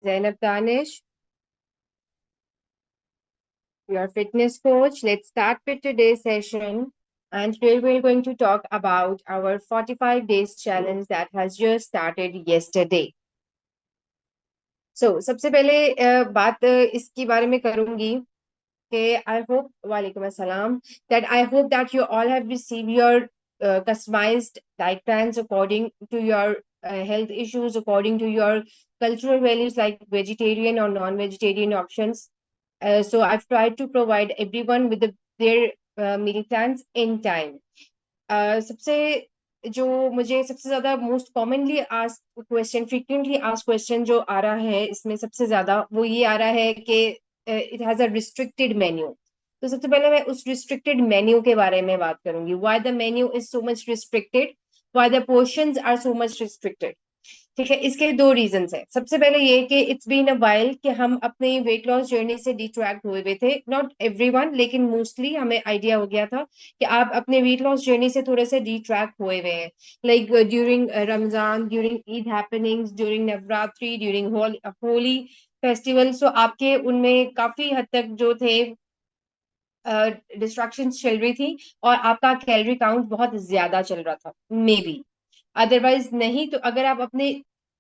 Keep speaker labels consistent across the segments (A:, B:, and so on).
A: Zainab Danish, your fitness coach. Let's start with today's session. And today we're going to talk about our 45 days challenge that has just started yesterday. So, सबसे पहले बात इसके बारे में करूंगी कि I hope, walaikum assalam, that I hope that you all have received your customized diet plans according to your health issues, according to your cultural values like vegetarian or non-vegetarian options. So I've tried to provide everyone with their meal plans in time. सबसे जो मुझे सबसे ज्यादा most commonly ask question, frequently ask question जो आ रहा है इसमें सबसे ज्यादा वो ये आ रहा है कि it has a restricted menu. तो सबसे पहले मैं उस रिस्ट्रिक्टेड मेन्यू के बारे में बात करूंगी. Why the menu is so much restricted, why the portions are so much restricted. ठीक है, इसके दो रीजंस है. सबसे पहले ये कि इट्स बीन अ वाइल कि हम अपने वेट लॉस जर्नी से डिट्रैक्ट हुए हुए थे. नॉट एवरीवन, लेकिन मोस्टली हमें आइडिया हो गया था कि आप अपने वेट लॉस जर्नी से थोड़े से डिट्रैक्ट हुए हुए हैं. Like during Ramzan, during Eid happenings, during Navratri, during Holi festival, so आपके उनमें काफी हद तक जो थे डिस्ट्रैक्शंस चल रही थी और आपका कैलोरी काउंट बहुत ज्यादा चल रहा था मे बी. अदरवाइज नहीं तो अगर आप अपने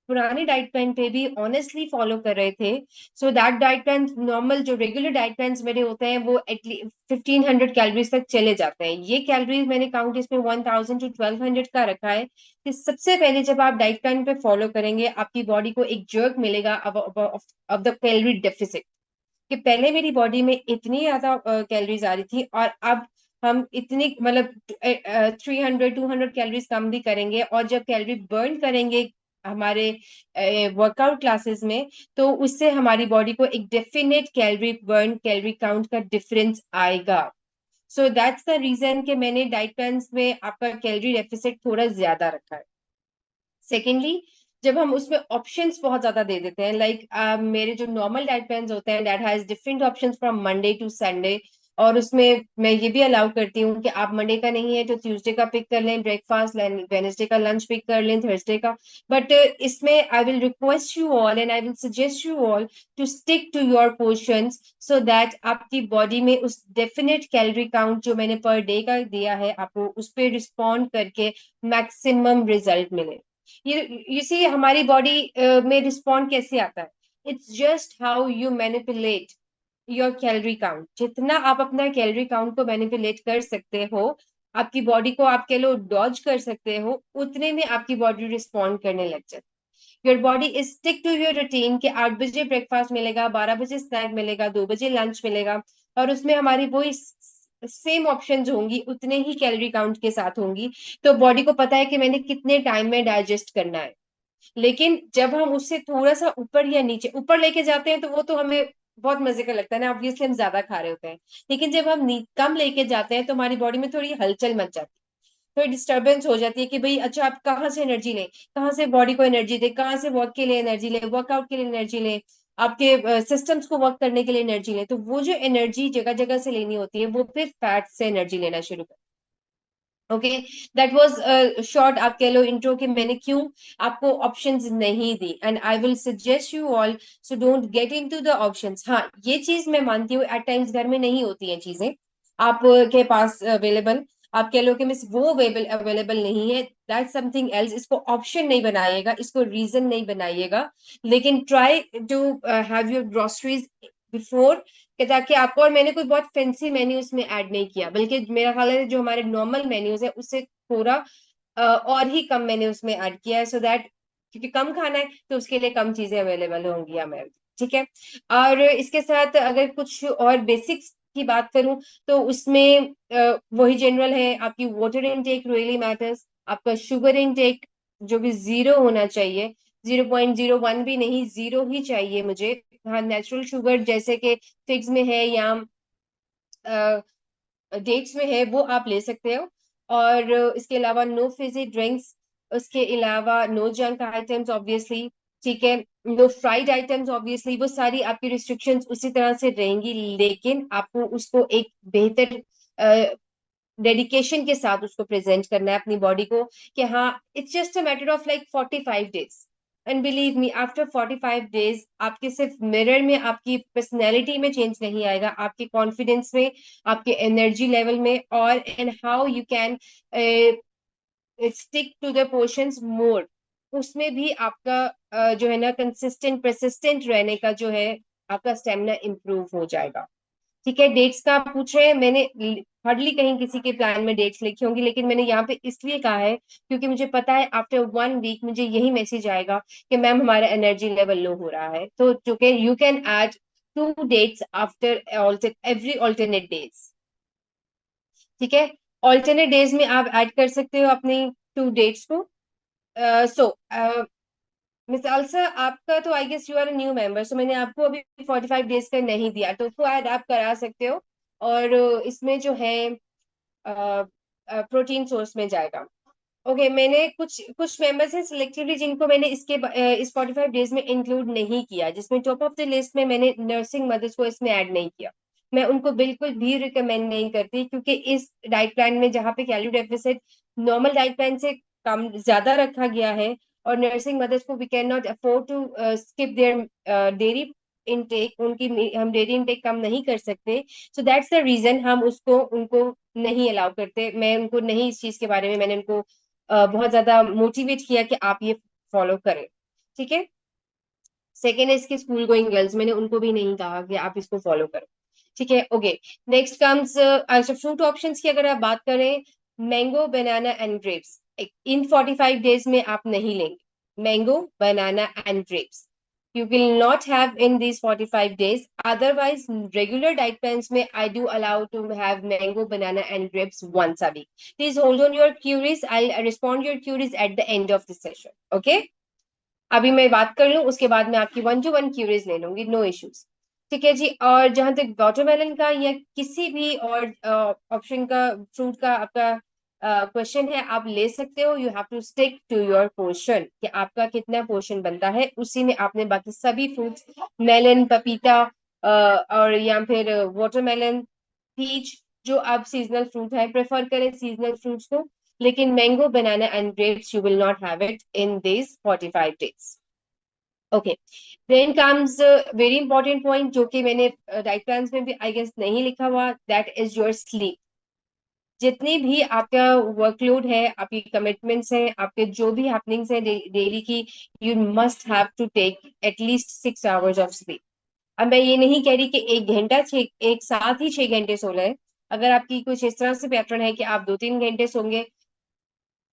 A: पुराने डाइट प्लान पे भी ऑनेस्टली फॉलो कर रहे थे, so that diet plan, normal जो रेगुलर डाइट प्लान मेरे होते हैं वो एटलीस्ट 1500 कैलोरीज तक चले जाते हैं. ये कैलोरीज मैंने काउंट इसमें 1000 to 1200 का रखा है कि सबसे पहले जब आप डाइट प्लान पे फॉलो करेंगे आपकी बॉडी को एक जर्क मिलेगा ऑफ द कैलोरी डेफिसिट, कि पहले मेरी बॉडी में इतनी ज्यादा कैलोरीज आ रही थी और अब हम इतनी मतलब 300-200 कैलोरीज कम भी करेंगे. और जब कैलोरी बर्न करेंगे हमारे वर्कआउट क्लासेस में, तो उससे हमारी बॉडी को एक definite calorie burn, calorie count का डिफरेंस आएगा. सो दैट्स द रीजन कि मैंने डाइट प्लान में आपका कैलोरी डेफिसिट थोड़ा ज्यादा रखा है. सेकेंडली, जब हम उसमें ऑप्शंस बहुत ज्यादा दे देते हैं, लाइक मेरे जो नॉर्मल डाइट प्लान होते हैं that has different options from Monday to Sunday. और उसमें मैं ये भी अलाउ करती हूँ कि आप मंडे का नहीं है तो ट्यूसडे का पिक कर लें ब्रेकफास्ट, वेनेसडे का लंच पिक कर लें, थर्सडे का. बट इसमें I will request you all and I will suggest you all to stick to your portions so that आपकी बॉडी में उस डेफिनेट कैलोरी काउंट जो मैंने पर डे का दिया है आपको उस पर रिस्पॉन्ड करके मैक्सिमम रिजल्ट मिले. यू सी हमारी बॉडी में रिस्पॉन्ड कैसे आता है? It's just how you manipulate your calorie count. जितना आप अपना कैलोरी काउंट को मैनिपुलेट कर सकते हो, आपकी बॉडी को आप कह लो डॉज कर सकते हो, उतने में आपकी बॉडी रिस्पॉन्ड करने लग जाती है. Your body is stick to your routine कि 8 बजे ब्रेकफास्ट मिलेगा, 12 बजे स्नैक मिलेगा, 2 बजे लंच मिलेगा. और उसमें हमारी वही सेम ऑप्शंस होंगी, उतने ही कैलोरी काउंट के साथ होंगी. तो बॉडी को पता है कि मैंने कितने टाइम में डाइजेस्ट करना है. लेकिन जब हम उससे थोड़ा सा ऊपर या नीचे ऊपर लेके जाते हैं तो वो तो हमें बहुत मजे का लगता है ना, ऑब्वियसली हम ज्यादा खा रहे होते हैं. लेकिन जब हम कम लेके जाते हैं तो हमारी बॉडी में थोड़ी हलचल मच जाती है, थोड़ी डिस्टरबेंस हो जाती है कि भाई अच्छा आप कहाँ से एनर्जी लें, कहाँ से बॉडी को एनर्जी दे, कहाँ से वर्क के लिए एनर्जी ले, वर्कआउट के लिए एनर्जी ले, आपके सिस्टम्स को वर्क करने के लिए एनर्जी ले. तो वो जो एनर्जी जगह जगह से लेनी होती है वो फिर फैट से एनर्जी लेना शुरू कर. ओके, दैट वाज शॉर्ट आप कह लो इंट्रो कि मैंने क्यों आपको ऑप्शंस नहीं दी. And I will suggest you all so don't get into the options. हाँ, ये चीज मैं मानती हूँ एट टाइम्स घर में नहीं होती हैं चीजें आप के पास अवेलेबल. आप कह लो कि मिस वो अवेलेबल नहीं है, दैट समथिंग एल्स. इसको ऑप्शन नहीं बनाइएगा, इसको रीजन नहीं बनाइएगा, लेकिन try to have your groceries before, कि ताकि आपको. और मैंने कोई बहुत फैंसी मेन्यू उसमें ऐड नहीं किया, बल्कि मेरा ख्याल है जो हमारे नॉर्मल मेन्यूज है उससे थोड़ा और ही कम मैंने उसमें ऐड किया है, सो दैट क्योंकि कम खाना है तो उसके लिए कम चीजें अवेलेबल होंगी हमें. ठीक है. और इसके साथ अगर कुछ और बेसिक्स की बात करूं तो उसमें वही जनरल है. आपकी वाटर इनटेक रियली मैटर्स. आपका शुगर इनटेक जो भी जीरो होना चाहिए, 0.01 भी नहीं, जीरो ही चाहिए मुझे. हाँ, नेचुरल शुगर जैसे कि फिग्स में है या डेट्स में है वो आप ले सकते हो. और इसके अलावा नो फिजी ड्रिंक्स, उसके अलावा नो जंक आइटम्स ऑब्वियसली. ठीक है, नो फ्राइड आइटम्स ऑब्वियसली. वो सारी आपकी रिस्ट्रिक्शंस उसी तरह से रहेंगी, लेकिन आपको उसको एक बेहतर डेडिकेशन के साथ उसको प्रेजेंट करना है अपनी बॉडी को कि हाँ, it's just a matter of like 45 days. And believe me after 45 days आपके सिर्फ मिरर में, आपकी पर्सनैलिटी में चेंज नहीं आएगा, आपके कॉन्फिडेंस में, आपके एनर्जी लेवल में, और and how you can stick to the portions more, उसमें भी आपका जो है ना कंसिस्टेंट परसिस्टेंट रहने का जो है आपका स्टेमिना इंप्रूव हो जाएगा। ठीक है, डेट्स का आप पूछ रहे हैं, मैंने हार्डली कहीं किसी के प्लान में डेट्स लिखी होंगी, लेकिन मैंने यहाँ पे इसलिए कहा है क्योंकि मुझे पता है आफ्टर 1 वीक मुझे यही मैसेज आएगा कि मैम हमारा एनर्जी लेवल लो हो रहा है, तो जो कि you can add 2 dates after every alternate days. ठीक है, ऑल्टरनेट डेज में आप ऐड कर सकते हो अपनी 2 डेट्स को। सो मिस अल्सा, आपका तो I guess you are a new member, so मैंने आपको अभी 45 डेज का नहीं दिया, तो उसको ऐड आप करा सकते हो। और इसमें जो है प्रोटीन सोर्स में जाएगा। ओके, मैंने कुछ कुछ मेंबर्स हैं सिलेक्टिवली जिनको मैंने इस 45 डेज में इंक्लूड नहीं किया, जिसमें टॉप ऑफ द लिस्ट में मैंने नर्सिंग मदर्स को इसमें ऐड नहीं किया। मैं उनको बिल्कुल भी रिकमेंड नहीं करती, क्योंकि इस डाइट प्लान में जहाँ पे calorie deficit normal diet plan से कम ज्यादा रखा गया है, और नर्सिंग मदर्स को we can not afford to skip their dairy intake, उनकी हम डेयरी इनटेक कम नहीं कर सकते। सो दैट्स द रीजन हम उसको उनको नहीं अलाउ करते। मैं उनको नहीं, इस चीज के बारे में मैंने उनको बहुत ज्यादा मोटिवेट किया कि आप ये फॉलो करें। ठीक है, सेकेंड है इसके स्कूल गोइंग गर्ल्स, मैंने उनको भी नहीं कहा कि आप इसको फॉलो करो। ठीक है, ओके। नेक्स्ट कम्स, अच्छा फ्रूट ऑप्शंस की अगर आप बात करें, mango banana and grapes in 45 days में आप नहीं लेंगे। Mango banana and grapes you will not have in these 45 days. Otherwise, regular diet plans may I do allow to have mango, banana, and grapes once a week. Please hold on your queries. I'll respond your queries at the end of the session. Okay? अभी मैं बात कर लूं, उसके बाद मैं आपकी 1 to 1 curies ले लूंगी, नो इश्यूज। ठीक है जी। और जहां तक वाटरमेलन का या किसी भी और ऑप्शन का, फ्रूट का आपका क्वेश्चन है, आप ले सकते हो। You have to stick to your portion, कि आपका कितना पोर्शन बनता है, उसी में आपने बाकी सभी फ्रूट्स, मेलन, पपीता और या फिर वाटरमेलन, पीच, जो आप सीजनल फ्रूट है प्रेफर करें सीजनल फ्रूट्स को। लेकिन mango, banana and grapes you will not have it in this 45 days. Okay, then comes very important point, जो कि मैंने डाइट प्लान्स में भी आई गेस नहीं लिखा हुआ, दैट इज योर स्लीप। जितनी भी आपका वर्कलोड है, आपकी कमिटमेंट्स हैं, आपके जो भी हैपनिंग्स हैं डेली की, you must have to take एटलीस्ट 6 आवर्स ऑफ स्लीप। अब मैं ये नहीं कह रही कि 1 घंटा एक साथ ही 6 घंटे सो रहे। अगर आपकी कुछ इस तरह से पैटर्न है कि आप 2-3 घंटे सोंगे,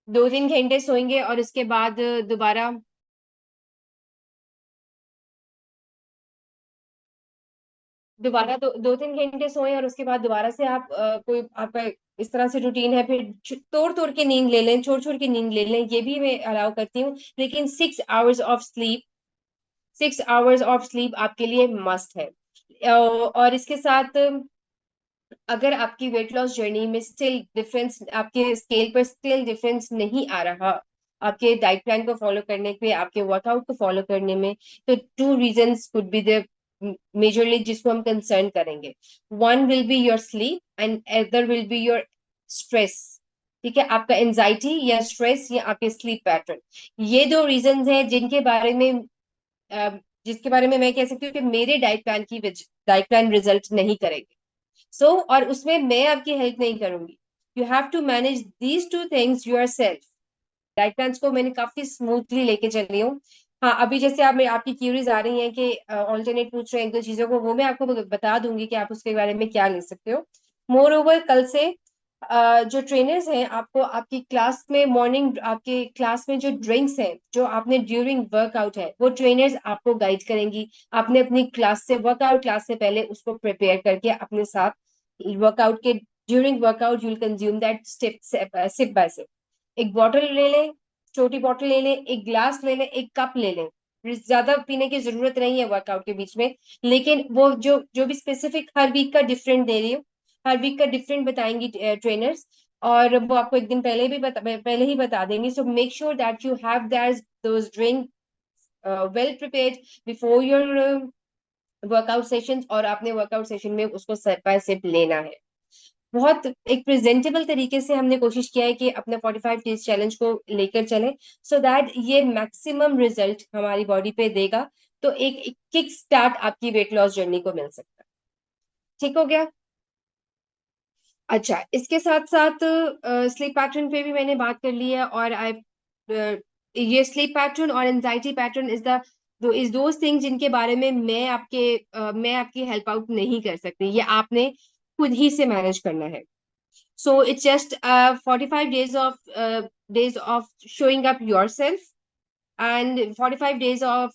A: 2-3 घंटे सोएंगे और इसके बाद दोबारा दोबारा 2-3 घंटे सोए, और उसके बाद दोबारा से आप कोई आपका इस तरह से रूटीन है, फिर तोड़ तोड़ के नींद ले लें, छोड़ छोड़ के नींद ले लें, ये भी मैं अलाउ करती हूँ। लेकिन 6 आवर्स ऑफ स्लीप आपके लिए मस्ट है। और इसके साथ अगर आपकी वेट लॉस जर्नी में स्टिल डिफरेंस, आपके स्केल पर स्टिल डिफरेंस नहीं आ रहा आपके डाइट प्लान को फॉलो करने पे, आपके वर्कआउट को फॉलो करने में, तो 2 reasons could be the majorly जिसको हम कंसर्न करेंगे। One will be your sleep and other will be your stress. ठीक है, आपका एंजाइटी या स्ट्रेस या आपके स्लीप पैटर्न, ये 2 रीजंस हैं जिनके बारे में अ, जिसके बारे में मैं कह सकती हूँ कि मेरे डाइट प्लान रिजल्ट नहीं करेंगे। और उसमें मैं आपकी हेल्प नहीं करूंगी। You have to manage these 2 things yourself. Diet plans को मैंने काफी स्मूथली लेके चली हूँ। हाँ, अभी जैसे आपकी क्यूरीज आ रही हैं कि ऑल्टरनेट पूछ रहे हैं 1-2 चीजों को, वो मैं आपको बता दूंगी कि आप उसके बारे में क्या ले सकते हो। मोर ओवर, कल से जो ट्रेनर्स हैं, आपको आपकी क्लास में मॉर्निंग आपके क्लास में जो ड्रिंक्स हैं जो आपने ड्यूरिंग वर्कआउट है, वो ट्रेनर्स आपको गाइड करेंगी। आपने अपनी वर्कआउट क्लास से पहले उसको प्रिपेयर करके अपने साथ वर्कआउट के during workout you will consume that sip by sip. एक बॉटल ले लें, छोटी बॉटल ले लें, एक ग्लास ले लें, एक कप ले लें। ज्यादा पीने की जरूरत नहीं है वर्कआउट के बीच में, लेकिन वो जो जो भी स्पेसिफिक हर वीक का डिफरेंट दे रही हूँ, हर वीक का डिफरेंट बताएंगी ट्रेनर्स, और वो आपको एक दिन पहले ही बता देंगी। So make sure that you have that those drink well prepared before your workout session, और आपने वर्कआउट सेशन में उसको स्टेप बाय स्टेप लेना है। बहुत एक प्रेजेंटेबल तरीके से हमने कोशिश किया है कि अपना 45 डेज चैलेंज को लेकर चले, सो दैट ये मैक्सिमम रिजल्ट हमारी बॉडी पे देगा। तो एक किक स्टार्ट आपकी वेट लॉस जर्नी को मिल सकता है। ठीक हो गया। अच्छा, इसके साथ साथ स्लीप पैटर्न पे भी मैंने बात कर ली है। और आई ये स्लीप पैटर्न और anxiety pattern is those thing जिनके बारे में मैं आपकी हेल्प आउट नहीं कर सकती। ये आपने खुद ही से मैनेज करना है। So it's just 45 days of showing up yourself, and 45 days of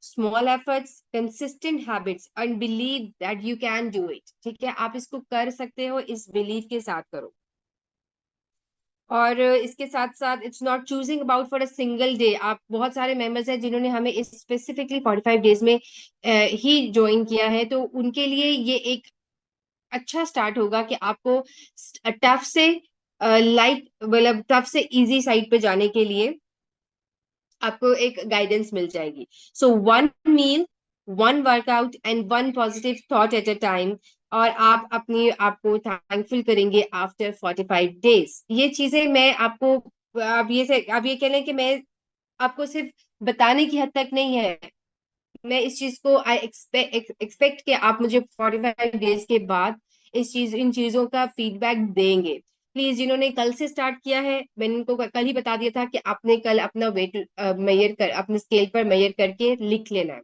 A: small efforts, consistent habits, and believe that you can do it. ठीक है, आप इसको कर सकते हो, इस बिलीव के साथ करो। और इसके साथ साथ it's not choosing about for a single day. आप बहुत सारे मेंबर्स हैं जिन्होंने हमें इस स्पेसिफिकली 45 डेज में ही ज्वाइन किया है, तो उनके लिए ये एक अच्छा स्टार्ट होगा कि आपको टफ से लाइट, मतलब टफ से इजी साइड पे जाने के लिए आपको एक गाइडेंस मिल जाएगी। So one meal, one workout and one positive thought at a time. और आप अपनी आपको थैंकफुल करेंगे आफ्टर 45 डेज। ये चीजें मैं आपको, आप ये कह लें कि मैं आपको सिर्फ बताने की हद तक नहीं है। मैं इस चीज को आई एक्सपेक्ट कि आप मुझे 45 डेज के बाद इन चीजों का फीडबैक देंगे। प्लीज, जिन्होंने कल से स्टार्ट किया है, मैंने उनको कल ही बता दिया था कि आपने कल अपना वेट मेजर कर अपने स्केल पर मेजर करके लिख लेना है।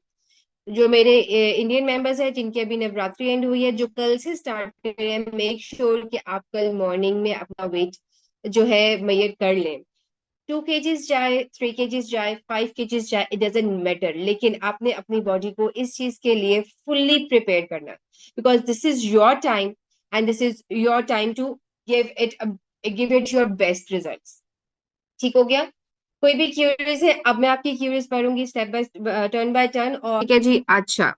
A: जो मेरे इंडियन मेंबर्स हैं जिनकी अभी नवरात्रि एंड हुई है, जो कल से स्टार्ट कर रहे हैं, मेक श्योर कि आप कल मॉर्निंग में अपना वेट जो है मेजर कर लें। 2 kgs जाए, 3 kgs जाए, 5 kgs जाए, इट डजेंट मैटर, लेकिन आपने अपनी बॉडी को इस चीज के लिए फुल्ली प्रिपेयर करना है। Because this is your time, and this is your time to give it give it your best results. ठीक हो गया। कोई भी क्यूरीज है? अब मैं आपकी क्यूरीज पढ़ूंगी step by turn by turn. और ठीक है जी। अच्छा,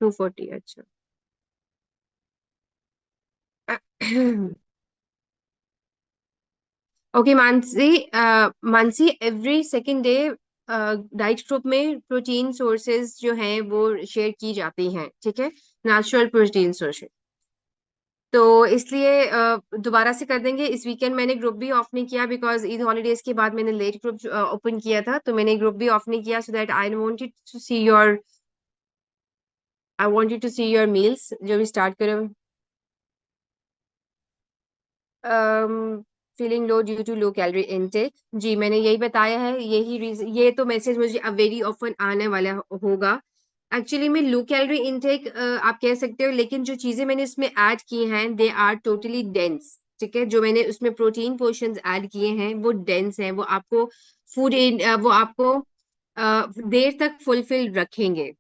A: 240। अच्छा। Okay Mansi, Mansi, every second day diet group में प्रोटीन सोर्सेज जो हैं वो शेयर की जाती हैं, ठीक है, नेचुरल प्रोटीन सोर्सेज। तो इसलिए दोबारा से कर देंगे। इस वीकेंड मैंने ग्रुप भी ऑफ नहीं किया, बिकॉज ईद हॉलीडेज के बाद मैंने लेट ग्रुप ओपन किया था, तो मैंने ग्रुप भी ऑफ नहीं किया, so that I wanted to see your meals जो भी स्टार्ट करो। Feeling low due to low calorie intake, जी मैंने यही बताया है। यही रीजन, ये तो मैसेज मुझे अब वेरी ऑफन आने वाला होगा। एक्चुअली में लो कैलोरी इनटेक आप कह सकते हो, लेकिन जो चीजें मैंने इसमें ऐड की हैं दे आर टोटली डेंस। ठीक है, जो मैंने उसमें प्रोटीन पोर्शंस ऐड किए हैं वो डेंस हैं, वो आपको वो आपको देर तक फुलफिल रखेंगे।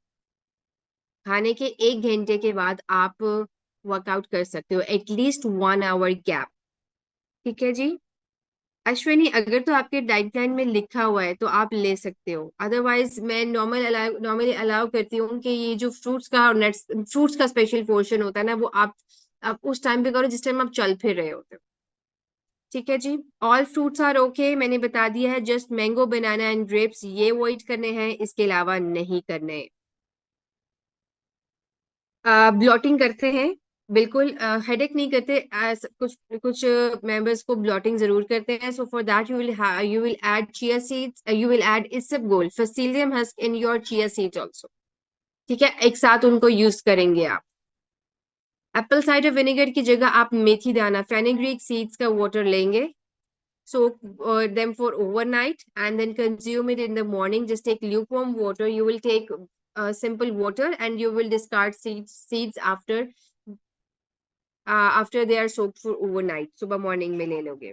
A: खाने के 1 घंटे के बाद आप वर्कआउट कर सकते हो, एटलीस्ट 1 आवर गैप। ठीक है जी। अश्विनी, अगर तो आपके डाइट प्लान में लिखा हुआ है तो आप ले सकते हो, अदरवाइज मैं नॉर्मली अलाउ करती हूँ कि ये जो फ्रूट्स का और नट्स फ्रूट्स का स्पेशल पोर्शन होता है ना, वो आप उस टाइम पे करो जिस टाइम आप चल फिर रहे होते हो। ठीक है जी। ऑल फ्रूट्स आर ओके, मैंने बता दिया है। Just mango, banana and grapes ये अवॉइड करने हैं, इसके अलावा नहीं करने। ब्लॉटिंग करते हैं, बिल्कुल हेडेक नहीं करते। कुछ कुछ मेंबर्स को ब्लॉटिंग जरूर करते हैं। So for that you will add chia seeds, you will add isabgol, psyllium husk in your chia seeds also. ठीक है, एक साथ उनको यूज करेंगे आप। एप्पल साइडर विनेगर की जगह आप मेथी दाना, फेनुग्रीक सीड्स का वाटर लेंगे। Soak them for overnight and then consume it in the morning. Just take lukewarm water. You will take simple water and you will discard seeds after they are soaked for overnight. सुबह morning में ले लोगे।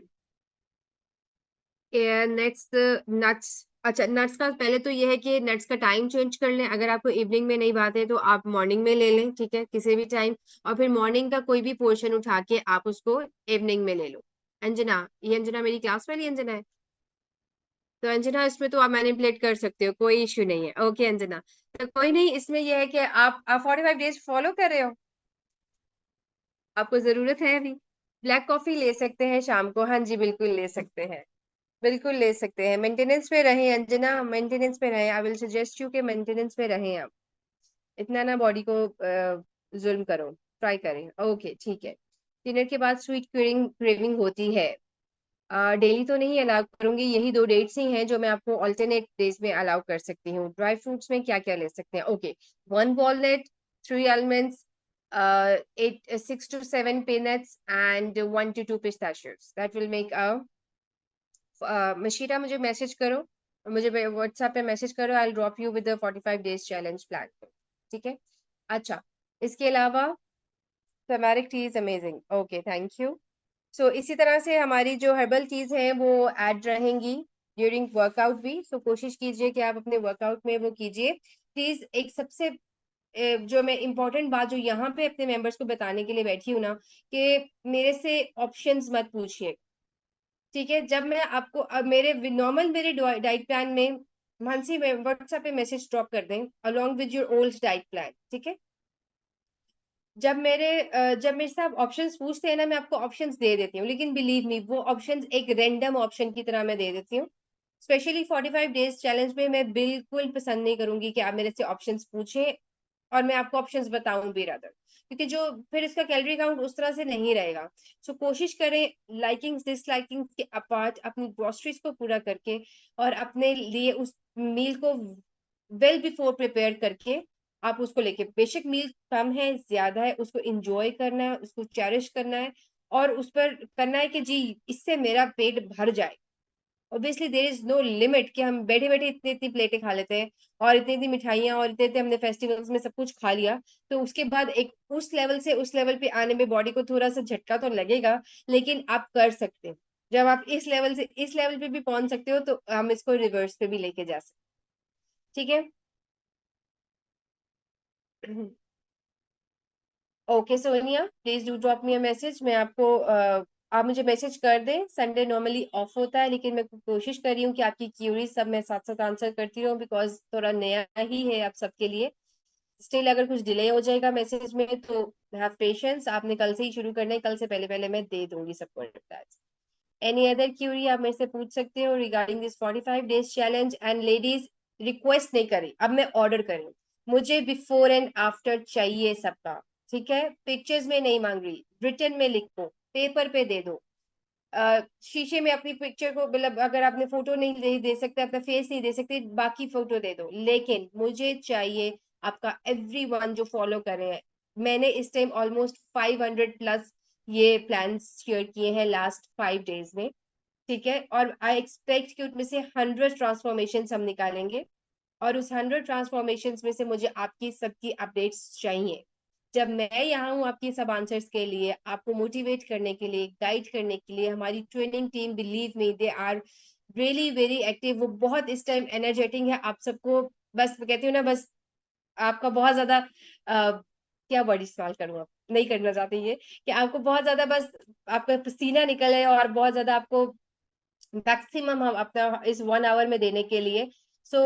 A: Next, nuts. अच्छा, nuts का पहले तो ये है कि नट्स का टाइम चेंज कर लें। अगर आपको इवनिंग में नहीं बात है तो आप मॉर्निंग में ले लें, ठीक है, किसी भी टाइम। और फिर मॉर्निंग का कोई भी पोर्शन उठा के आप उसको इवनिंग में ले लो। अंजना, ये अंजना मेरी क्लास वाली अंजना है। तो अंजना, इसमें तो आप मैनिपुलेट कर सकते हो, कोई इश्यू नहीं है। ओके अंजना, तो कोई नहीं, इसमें यह है कि आप 45 डेज फॉलो कर रहे हो, आपको जरूरत है अभी। ब्लैक कॉफी ले सकते हैं शाम को, हाँ जी बिल्कुल ले सकते हैं, बिल्कुल ले सकते हैं। मेंटेनेंस पे रहें अंजना, मेंटेनेंस पे रहें। आई विल सजेस्ट यू के मेंटेनेंस पे रहें आप। इतना ना बॉडी को जुल्म करो, ट्राई करें। ओके ठीक है। डिनर के बाद स्वीट क्रेविंग होती है। डेली तो नहीं अलाउ करूंगी, यही 2 डेट्स ही हैं जो मैं आपको ऑल्टरनेट डेज में अलाउ कर सकती हूँ। ड्राई फ्रूट्स में क्या क्या ले सकते हैं? Okay, 1 walnut, 3 almonds, 6 to 7 peanuts and 1 to 2 pistachios. That will make a Mashira, मुझे मैसेज करो, मुझे व्हाट्सएप पे मैसेज करो, I drop you with 45 days challenge plan. ठीक है। अच्छा, इसके अलावा turmeric tea is amazing, okay thank you. So इसी तरह से हमारी जो हर्बल टीज हैं वो ऐड रहेंगी ड्यूरिंग वर्कआउट भी। सो कोशिश कीजिए कि आप अपने वर्कआउट में वो कीजिए। प्लीज एक सबसे जो मैं इम्पोर्टेंट बात जो यहाँ पे अपने मेंबर्स को बताने के लिए बैठी हूँ ना, कि मेरे से ऑप्शंस मत पूछिए। ठीक है, जब मैं आपको मेरे नॉर्मल मेरे डाइट प्लान में मानसी में व्हाट्सएप पे मैसेज ड्रॉप कर दें along with your old diet plan. ठीक है, जब मेरे से आप ऑप्शंस पूछते हैं ना, मैं आपको ऑप्शंस दे देती हूँ, लेकिन बिलीव मी वो ऑप्शंस एक रैंडम ऑप्शन की तरह मैं दे देती हूँ। स्पेशली 45 days चैलेंज में मैं बिल्कुल पसंद नहीं करूंगी कि आप मेरे से ऑप्शंस पूछें और मैं आपको ऑप्शंस बताऊं भी रादर, क्योंकि जो फिर इसका कैलोरी काउंट उस तरह से नहीं रहेगा। सो कोशिश करें लाइकिंग्स डिसलाइकिंग्स के अपार्ट अपनी ग्रोसरीज को पूरा करके और अपने लिए उस मील को वेल बिफोर प्रिपेयर करके आप उसको लेके, बेशक मील कम है ज्यादा है, उसको इंजॉय करना है, उसको चेरिश करना है और उस पर करना है कि जी इससे मेरा पेट भर जाए। Obviously there is no limit कि हम बैठे बैठे इतनी इतनी प्लेटें खा लेते हैं और इतनी इतनी मिठाइयाँ और इतने इतने हमने फेस्टिवल्स में सब कुछ खा लिया, तो उसके बाद एक उस लेवल से उस लेवल पे आने में बॉडी को थोड़ा सा झटका तो लगेगा, लेकिन आप कर सकते हैं। जब आप इस लेवल से इस लेवल पे भी पहुंच सकते हो तो हम इसको रिवर्स पे भी लेके जा सकते। ठीक है। Okay Sonia, please do drop me a message. मैं आपको आप मुझे मैसेज कर दें। संडे नॉर्मली ऑफ होता है, लेकिन मैं कोशिश कर रही हूँ कि आपकी क्यूरीज सब मैं साथ साथ आंसर करती रहूँ, बिकॉज थोड़ा नया ही है आप सबके लिए। स्टिल अगर कुछ डिले हो जाएगा मैसेज में तो हैव पेशेंस, आपने कल से ही शुरू करना है, कल से पहले पहले मैं दे दूंगी सबको रिप्लाईज। एनी अदर क्यूरी आप मेरे से पूछ सकते हो regarding this 45 days challenge. And ladies, request नहीं करें, अब मैं ऑर्डर करें, मुझे बिफोर एंड आफ्टर चाहिए सबका। ठीक है, पिक्चर्स में नहीं मांग रही, रिटर्न में लिखो, पेपर पे दे दो। शीशे में अपनी पिक्चर को, मतलब अगर आपने फोटो नहीं दे सकते, अपना फेस नहीं दे सकते, बाकी फोटो दे दो, लेकिन मुझे चाहिए आपका एवरीवन जो फॉलो कर रहे हैं। मैंने इस टाइम ऑलमोस्ट 500+ ये प्लान्स शेयर किए हैं लास्ट 5 days में। ठीक है, और आई एक्सपेक्ट कि उनमें से 100 ट्रांसफॉर्मेशन हम निकालेंगे और उस 100 ट्रांसफॉर्मेशन में से मुझे आपकी सबकी अपडेट्स चाहिए। जब मैं यहाँ हूँ आपकी सब आंसर्स के लिए, आपको मोटिवेट करने के लिए, गाइड करने के लिए। हमारी training team, believe me, they are really very active, वो बहुत इस टाइम एनर्जेटिक है आप सबको। बस कहती हूँ ना, बस आपका बहुत ज्यादा क्या वर्ड इस्तेमाल करूँ, आप नहीं करना चाहते ये, कि आपको बहुत ज्यादा बस आपका पसीना निकले और बहुत ज्यादा आपको मैक्सिमम हम अपना इस 1 hour में देने के लिए। सो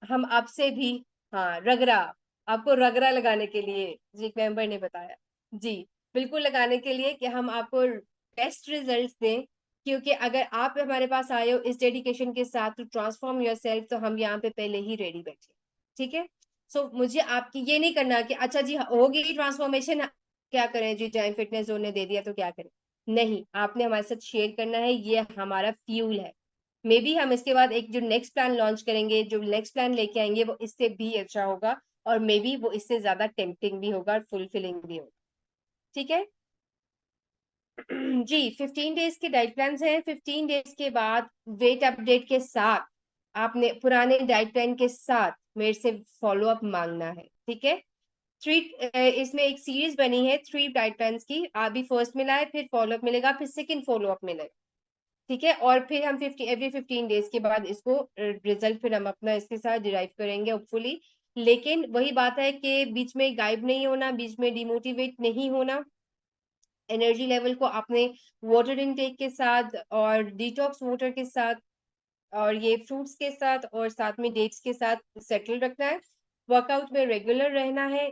A: हम आपसे भी, हाँ रगड़ा, आपको रगड़ा लगाने के लिए, जी एक मेंबर ने बताया, जी बिल्कुल लगाने के लिए कि हम आपको बेस्ट रिजल्ट्स दें। क्योंकि अगर आप हमारे पास आए हो इस डेडिकेशन के साथ टू ट्रांसफॉर्म योर सेल्फ, तो हम यहाँ पे पहले ही रेडी बैठे। ठीक है। सो मुझे आपकी ये नहीं करना कि अच्छा जी होगी ट्रांसफॉर्मेशन, क्या करें जी, जाए फिटनेस जोन ने दे दिया तो क्या करें। नहीं, आपने हमारे साथ शेयर करना है, ये हमारा फ्यूल है। मे बी हम इसके बाद एक जो नेक्स्ट प्लान लॉन्च करेंगे, जो नेक्स्ट प्लान लेके आएंगे, वो इससे भी अच्छा होगा और मे बी वो इससे ज्यादा टेम्पटिंग भी होगा और फुलफिलिंग भी होगा। ठीक है। जी 15 days के डाइट प्लान हैं। 15 days के बाद वेट अपडेट के साथ आपने पुराने डाइट प्लान के साथ मेरे से फॉलो अप मांगना है। ठीक है। थ्री, इसमें एक सीरीज बनी है 3 डाइट प्लान की, अभी फर्स्ट मिला है, फिर फॉलो अप मिलेगा, फिर सेकंड फॉलो अप मिलेगा। ठीक है, और फिर हम एवरी 15 days के बाद इसको रिजल्ट फिर हम अपना इसके साथ डिराइव करेंगे होपफुली। लेकिन वही बात है कि बीच में गायब नहीं होना, बीच में डिमोटिवेट नहीं होना। एनर्जी लेवल को आपने वाटर इनटेक के साथ और डिटॉक्स वाटर के साथ और ये फ्रूट्स के साथ और साथ में डेट्स के साथ सेटल रखना है। वर्कआउट में रेगुलर रहना है।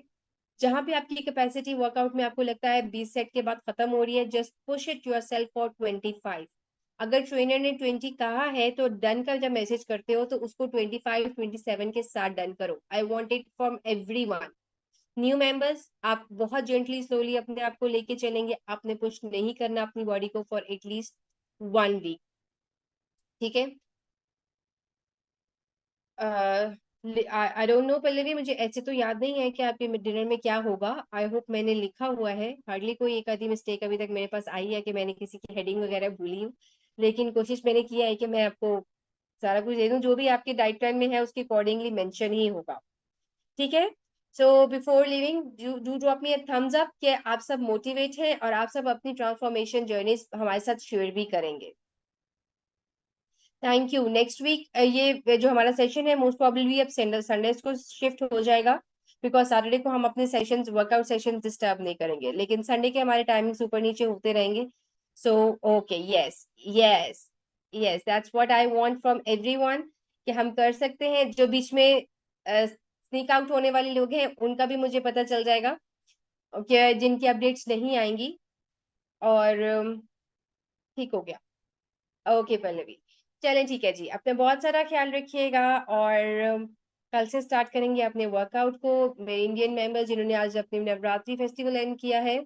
A: जहां भी आपकी कैपेसिटी वर्कआउट में आपको लगता है 20 सेट के बाद खत्म हो रही है, just push it your self for 25। अगर ट्रेनर ने 20 कहा है तो डन का जब मैसेज करते हो तो उसको 25 27 के साथ डन करो। I want it from every one. New members, आप बहुत जेंटली स्लोली अपने आप को लेके चलेंगे, आपने पुश नहीं करना अपनी बॉडी को फॉर एटलीस्ट 1 वीक, ठीक है। आई डोंट नो पल्लवी, मुझे ऐसे तो याद नहीं है कि आपके डिनर में क्या होगा। आई होप मैंने लिखा हुआ है, हार्डली कोई एक आधी मिस्टेक अभी तक मेरे पास आई है कि मैंने किसी की हेडिंग वगैरह भूली हूँ, लेकिन कोशिश मैंने किया है कि मैं आपको सारा कुछ दे दूं, जो भी आपके डाइट प्लान में है उसके अकॉर्डिंगली मेंशन ही होगा, ठीक है। So before living do drop me a thumbs up कि आप सब मोटिवेट हैं और आप सब अपनी ट्रांसफॉर्मेशन जर्नी हमारे साथ शेयर भी करेंगे। Thank you. नेक्स्ट वीक ये जो हमारा सेशन है मोस्ट प्रोबेबली अब संडे को शिफ्ट हो जाएगा, बिकॉज सैटरडे को हम अपने सेशंस वर्कआउट सेशन डिस्टर्ब नहीं करेंगे, लेकिन संडे के हमारे टाइमिंग्स ऊपर नीचे होते रहेंगे। So okay, yes yes yes, that's what I want from everyone, कि हम कर सकते हैं। जो बीच में स्नीक आउट होने वाले लोग हैं उनका भी मुझे पता चल जाएगा, कि जिनकी अपडेट्स नहीं आएंगी, और ठीक हो गया। ओके पल्लवी, चलें ठीक है जी, अपने बहुत सारा ख्याल रखिएगा, और कल से स्टार्ट करेंगे अपने वर्कआउट को। मेरे इंडियन मेंबर्स जिन्होंने आज अपने नवरात्रि फेस्टिवल एंड किया है,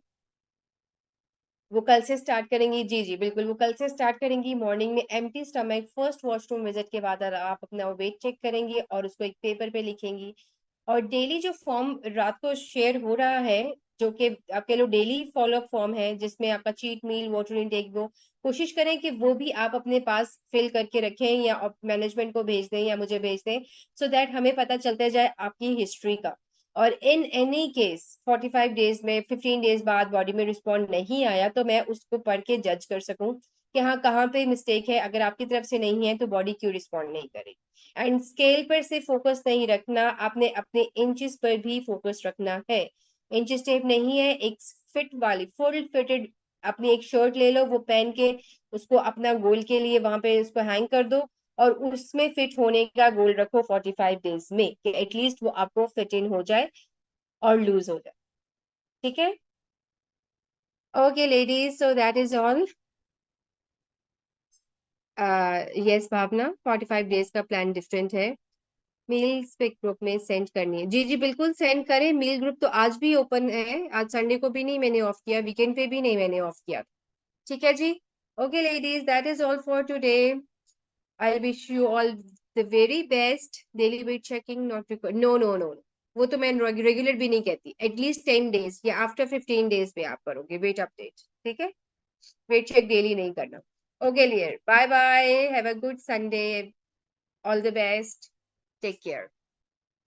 A: वो कल से स्टार्ट करेंगी। जी जी बिल्कुल, वो कल से स्टार्ट करेंगी मॉर्निंग में empty stomach, first washroom visit के बाद आप अपना वेट चेक करेंगी और उसको एक पेपर पे लिखेंगी। और डेली जो फॉर्म रात को शेयर हो रहा है, जो कि आपके लो डेली फॉलोअप फॉर्म है, जिसमें आपका चीट मील, वाटर इनटेक, वो कोशिश करें कि वो भी आप अपने पास फिल करके रखें, या मैनेजमेंट को भेज दें या मुझे भेज दें, सो दैट हमें पता चलता जाए आपकी हिस्ट्री का। और इन एनी केस 45 डेज में 15 डेज बाद बॉडी में रिस्पॉन्ड नहीं आया, तो मैं उसको पढ़ के जज कर सकूं कि हाँ कहाँ पे मिस्टेक है। अगर आपकी तरफ से नहीं है तो बॉडी क्यों रिस्पॉन्ड नहीं करेगी। एंड स्केल पर से फोकस नहीं रखना, आपने अपने इंचेस पर भी फोकस रखना है। इंचेस टेप नहीं है, एक फिट वाली फुल फिटेड अपनी एक शर्ट ले लो, वो पहन के उसको अपना गोल के लिए वहां पे उसको हैंग कर दो, और उसमें फिट होने का गोल रखो 45 डेज में, कि एटलीस्ट वो आपको फिट इन हो जाए और लूज हो जाए, ठीक है। Okay ladies, so that is all. Yes Bhavna, 45 days का प्लान डिफरेंट है। मील्स पे ग्रुप में सेंड करनी है, जी जी बिल्कुल सेंड करें। मील ग्रुप तो आज भी ओपन है, आज संडे को भी नहीं मैंने ऑफ किया, वीकेंड पे भी नहीं मैंने ऑफ किया, ठीक है जी। Okay ladies, that is all for today. I wish you all the very best. Daily weight checking not required, no no no, वो तो मैं रेगुलर भी नहीं कहती, एटलीस्ट 10 डेज या आफ्टर 15 डेज पे आप करोगे वेट अपडेट, ठीक है। वेट चेक डेली नहीं करना। ओके लियर, bye bye, have a good Sunday, all the best, take care.